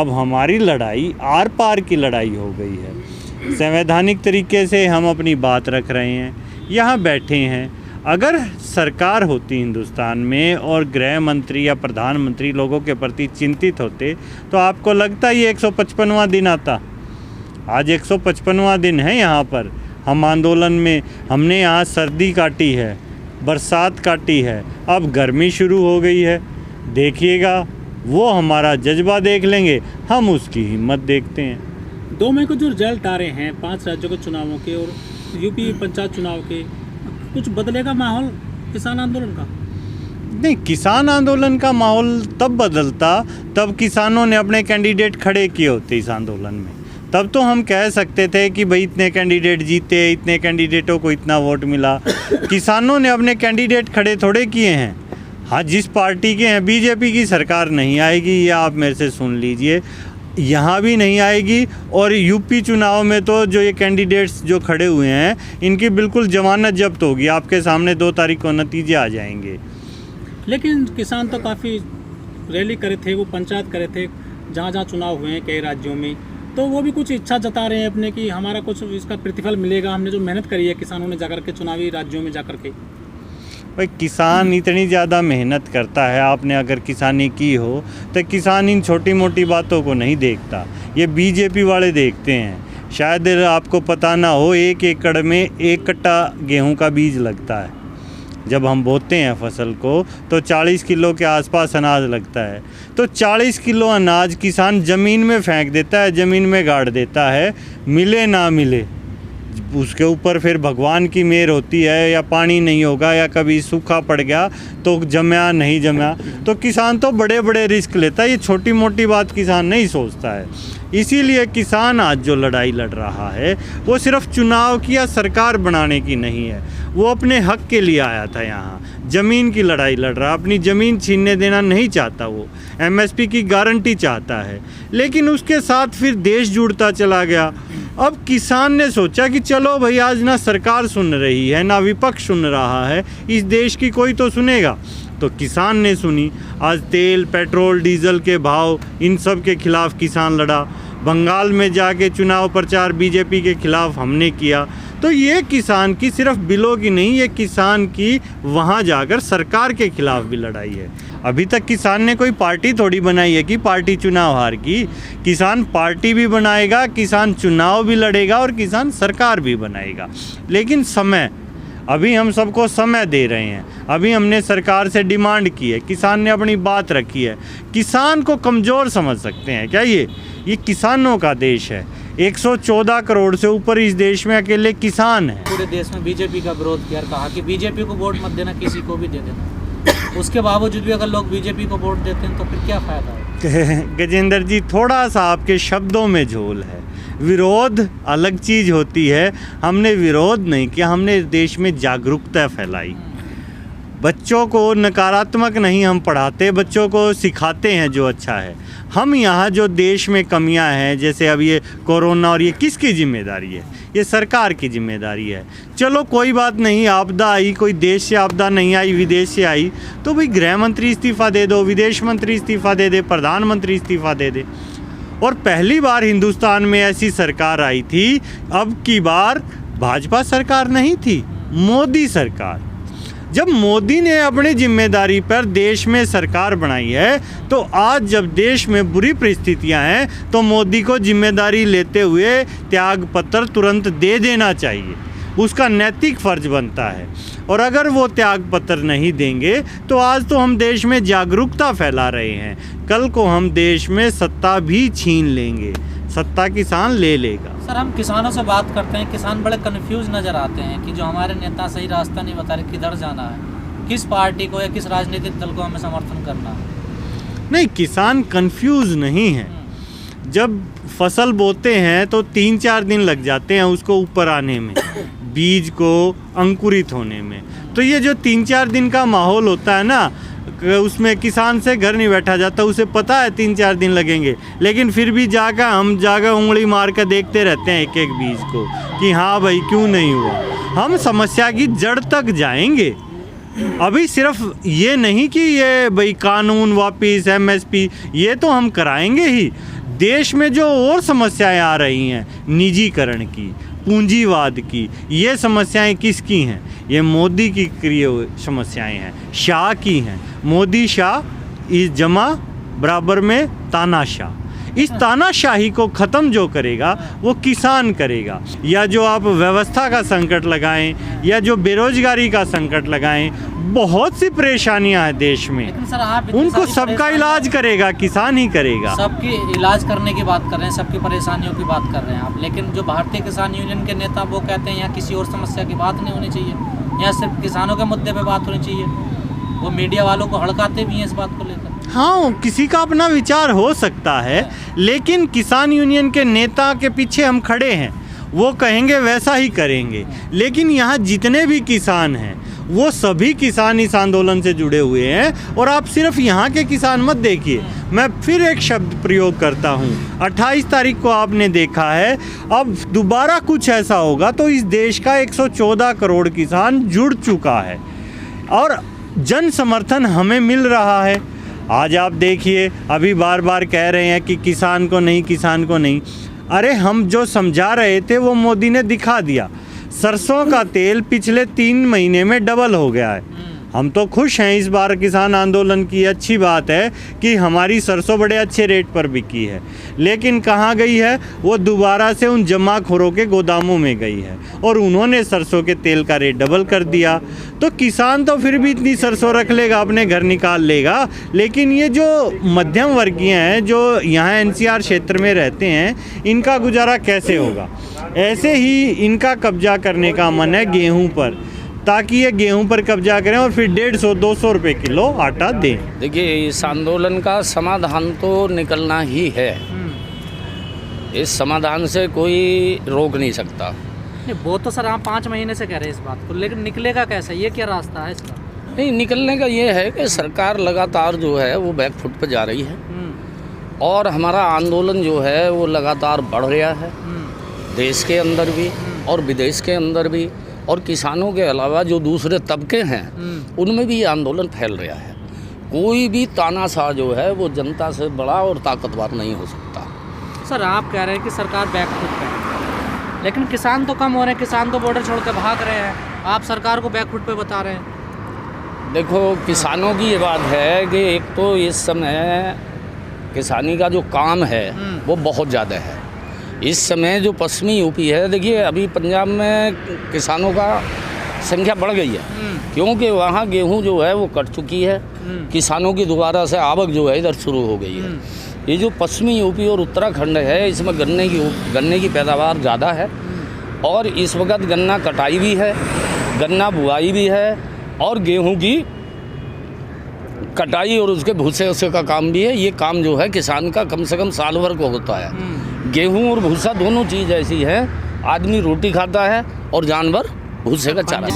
अब हमारी लड़ाई आर पार की लड़ाई हो गई है। संवैधानिक तरीके से हम अपनी बात रख रहे हैं, यहाँ बैठे हैं। अगर सरकार होती हिंदुस्तान में और गृह मंत्री या प्रधानमंत्री लोगों के प्रति चिंतित होते तो आपको लगता ये 155वां दिन आता? आज 155वां दिन है यहाँ पर। हम आंदोलन में, हमने यहाँ सर्दी काटी है, बरसात काटी है, अब गर्मी शुरू हो गई है। देखिएगा, वो हमारा जज्बा देख लेंगे, हम उसकी हिम्मत देखते हैं। 2 मई को जो रिजल्ट आ रहे हैं 5 राज्यों के चुनावों के और यूपी पंचायत चुनाव के, कुछ बदलेगा माहौल किसान आंदोलन का? नहीं, किसान आंदोलन का माहौल तब बदलता तब किसानों ने अपने कैंडिडेट खड़े किए होते इस आंदोलन में। तब तो हम कह सकते थे कि भाई इतने कैंडिडेट जीते, इतने कैंडिडेटों को इतना वोट मिला। किसानों ने अपने कैंडिडेट खड़े थोड़े किए हैं। हाँ, जिस पार्टी के हैं, बीजेपी की सरकार नहीं आएगी, ये आप मेरे से सुन लीजिए, यहाँ भी नहीं आएगी। और यूपी चुनाव में तो जो ये कैंडिडेट्स जो खड़े हुए हैं, इनकी बिल्कुल जमानत जब्त होगी। आपके सामने 2 तारीख को नतीजे आ जाएंगे। लेकिन किसान तो काफ़ी रैली करे थे, वो पंचायत करे थे जहाँ जहाँ चुनाव हुए हैं कई राज्यों में, तो वो भी कुछ इच्छा जता रहे हैं अपने कि हमारा कुछ इसका प्रतिफल मिलेगा, हमने जो मेहनत करी है किसानों ने जाकर के चुनावी राज्यों में जाकर के। भाई, किसान इतनी ज़्यादा मेहनत करता है, आपने अगर किसानी की हो तो किसान इन छोटी मोटी बातों को नहीं देखता, ये बीजेपी वाले देखते हैं। शायद आपको पता ना हो, 1 एकड़ में 1 कट्टा गेहूं का बीज लगता है। जब हम बोते हैं फसल को तो 40 किलो के आसपास अनाज लगता है। तो 40 किलो अनाज किसान ज़मीन में फेंक देता है, ज़मीन में गाड़ देता है, मिले ना मिले उसके ऊपर फिर भगवान की मेहर होती है, या पानी नहीं होगा या कभी सूखा पड़ गया तो जमा नहीं जमा, तो किसान तो बड़े बड़े रिस्क लेता है। ये छोटी मोटी बात किसान नहीं सोचता है। इसीलिए किसान आज जो लड़ाई लड़ रहा है वो सिर्फ चुनाव की या सरकार बनाने की नहीं है, वो अपने हक के लिए आया था। यहाँ ज़मीन की लड़ाई लड़ रहा, अपनी ज़मीन छीनने देना नहीं चाहता, वो एमएसपी की गारंटी चाहता है। लेकिन उसके साथ फिर देश जुड़ता चला गया। अब किसान ने सोचा कि चलो भाई, आज ना सरकार सुन रही है ना विपक्ष सुन रहा है, इस देश की कोई तो सुनेगा। तो किसान ने सुनी। आज तेल, पेट्रोल, डीजल के भाव, इन सब के खिलाफ किसान लड़ा। बंगाल में जाके चुनाव प्रचार बीजेपी के खिलाफ हमने किया। तो ये किसान की सिर्फ बिलों की नहीं, ये किसान की वहाँ जाकर सरकार के खिलाफ भी लड़ाई है। अभी तक किसान ने कोई पार्टी थोड़ी बनाई है कि पार्टी चुनाव हार की। किसान पार्टी भी बनाएगा, किसान चुनाव भी लड़ेगा और किसान सरकार भी बनाएगा। लेकिन समय, अभी हम सबको समय दे रहे हैं। अभी हमने सरकार से डिमांड की है, किसान ने अपनी बात रखी है। किसान को कमज़ोर समझ सकते हैं क्या? ये किसानों का देश है। 114 करोड़ से ऊपर इस देश में अकेले किसान हैं। पूरे देश में बीजेपी का विरोध किया, कहा कि बीजेपी को वोट मत देना, किसी को भी दे देना। उसके बावजूद भी अगर लोग बीजेपी को वोट देते हैं तो फिर क्या फ़ायदा है? गजेंद्र जी, थोड़ा सा आपके शब्दों में झोल है। विरोध अलग चीज़ होती है। हमने विरोध नहीं किया, हमने देश में जागरूकता फैलाई। बच्चों को नकारात्मक नहीं हम पढ़ाते, बच्चों को सिखाते हैं जो अच्छा है। हम यहाँ जो देश में कमियां हैं, जैसे अब ये कोरोना, और ये किसकी जिम्मेदारी है? ये सरकार की जिम्मेदारी है। चलो कोई बात नहीं, आपदा आई, कोई देश से आपदा नहीं आई, विदेश से आई, तो भाई गृह मंत्री इस्तीफ़ा दे दो, विदेश मंत्री इस्तीफ़ा दे दे, प्रधानमंत्री इस्तीफ़ा दे दे। और पहली बार हिंदुस्तान में ऐसी सरकार आई थी, अब की बार भाजपा सरकार नहीं थी, मोदी सरकार। जब मोदी ने अपनी जिम्मेदारी पर देश में सरकार बनाई है, तो आज जब देश में बुरी परिस्थितियां हैं तो मोदी को जिम्मेदारी लेते हुए त्याग पत्र तुरंत दे देना चाहिए, उसका नैतिक फर्ज बनता है। और अगर वो त्याग पत्र नहीं देंगे तो आज तो हम देश में जागरूकता फैला रहे हैं, कल को हम देश में सत्ता भी छीन लेंगे, सत्ता किसान ले लेगा। सर, हम किसानों से बात करते हैं, किसान बड़े कन्फ्यूज नज़र आते हैं कि जो हमारे नेता सही रास्ता नहीं बता रहे, किधर जाना है, किस पार्टी को या किस राजनीतिक दल को हमें समर्थन करना है। नहीं, किसान कन्फ्यूज नहीं है। जब फसल बोते हैं तो 3-4 दिन लग जाते हैं उसको ऊपर आने में, बीज को अंकुरित होने में। तो ये जो 3-4 दिन का माहौल होता है ना, उसमें किसान से घर नहीं बैठा जाता, उसे पता है 3-4 दिन लगेंगे, लेकिन फिर भी हम जाकर उंगली मार कर देखते रहते हैं एक एक बीज को कि हाँ भाई क्यों नहीं हुआ। हम समस्या की जड़ तक जाएंगे। अभी सिर्फ ये नहीं कि ये भाई कानून वापिस, एमएसपी, ये तो हम कराएंगे ही। देश में जो और समस्याएं आ रही हैं, निजीकरण की, पूंजीवाद की, ये समस्याएं किसकी हैं? ये मोदी की क्रिय समस्याएं हैं, शाह की हैं। मोदी शाह इस जमा बराबर में तानाशाह। इस तानाशाही को ख़त्म जो करेगा वो किसान करेगा। या जो आप व्यवस्था का संकट लगाएं या जो बेरोजगारी का संकट लगाएं, बहुत सी परेशानियां हैं देश में, लेकिन सर आप इतनी उनको सारी सबका इलाज करेगा किसान ही करेगा। सबकी इलाज करने की बात कर रहे हैं, सबकी परेशानियों की बात कर रहे हैं आप, लेकिन जो भारतीय किसान यूनियन के नेता वो कहते हैं यहाँ किसी और समस्या की बात नहीं होनी चाहिए, यहाँ सिर्फ किसानों के मुद्दे पे बात होनी चाहिए। वो मीडिया वालों को हड़काते भी हैं इस बात को लेकर। हाँ, किसी का अपना विचार हो सकता है, लेकिन किसान यूनियन के नेता के पीछे हम खड़े हैं, वो कहेंगे वैसा ही करेंगे। लेकिन यहाँ जितने भी किसान हैं वो सभी किसान इस आंदोलन से जुड़े हुए हैं। और आप सिर्फ यहाँ के किसान मत देखिए, मैं फिर एक शब्द प्रयोग करता हूँ, 28 तारीख को आपने देखा है, अब दोबारा कुछ ऐसा होगा तो इस देश का 114 करोड़ किसान जुड़ चुका है और जन समर्थन हमें मिल रहा है। आज आप देखिए, अभी बार बार कह रहे हैं कि किसान को नहीं, किसान को नहीं। अरे हम जो समझा रहे थे वो मोदी ने दिखा दिया। सरसों का तेल पिछले 3 महीने में डबल हो गया है। हम तो खुश हैं इस बार किसान आंदोलन की, अच्छी बात है कि हमारी सरसों बड़े अच्छे रेट पर बिकी है। लेकिन कहाँ गई है? वो दोबारा से उन जमाखोरों के गोदामों में गई है और उन्होंने सरसों के तेल का रेट डबल कर दिया। तो किसान तो फिर भी इतनी सरसों रख लेगा, अपने घर निकाल लेगा, लेकिन ये जो मध्यम वर्गीय हैं जो यहाँ NCR क्षेत्र में रहते हैं, इनका गुजारा कैसे होगा? ऐसे ही इनका कब्जा करने का मन है गेहूँ पर, ताकि ये गेहूं पर कब्जा करें और फिर 150-200 रुपए किलो आटा दें। देखिए, इस आंदोलन का समाधान तो निकलना ही है, इस समाधान से कोई रोक नहीं सकता। नहीं, वो तो सर आप 5 महीने से कह रहे हैं इस बात को, लेकिन निकलेगा कैसे? ये क्या रास्ता है इसका? नहीं, निकलने का ये है कि सरकार लगातार जो है वो बैक फुट पे जा रही है और हमारा आंदोलन जो है वो लगातार बढ़ रहा है, देश के अंदर भी और विदेश के अंदर भी। और किसानों के अलावा जो दूसरे तबके हैं उनमें भी ये आंदोलन फैल रहा है। कोई भी तानाशाह जो है वो जनता से बड़ा और ताकतवर नहीं हो सकता। सर आप कह रहे हैं कि सरकार बैकफुट पे है, लेकिन किसान तो कम हो रहे हैं, किसान तो बॉर्डर छोड़ कर भाग रहे हैं, आप सरकार को बैकफुट पे बता रहे हैं। देखो, किसानों की ये बात है कि एक तो इस समय किसानी का जो काम है वो बहुत ज़्यादा है। इस समय जो पश्चिमी यूपी है, देखिए अभी पंजाब में किसानों का संख्या बढ़ गई है, क्योंकि वहाँ गेहूं जो है वो कट चुकी है, किसानों की दोबारा से आवक जो है इधर शुरू हो गई है। ये जो पश्चिमी यूपी और उत्तराखंड है, इसमें गन्ने की पैदावार ज़्यादा है और इस वक्त गन्ना कटाई भी है, गन्ना बुआई भी है और गेहूँ की कटाई और उसके भूसे उसे का काम भी है। ये काम जो है किसान का कम से कम साल भर को होता है। गेहूं और भूसा दोनों चीज़ ऐसी है, आदमी रोटी खाता है और जानवर भूसे का चारा।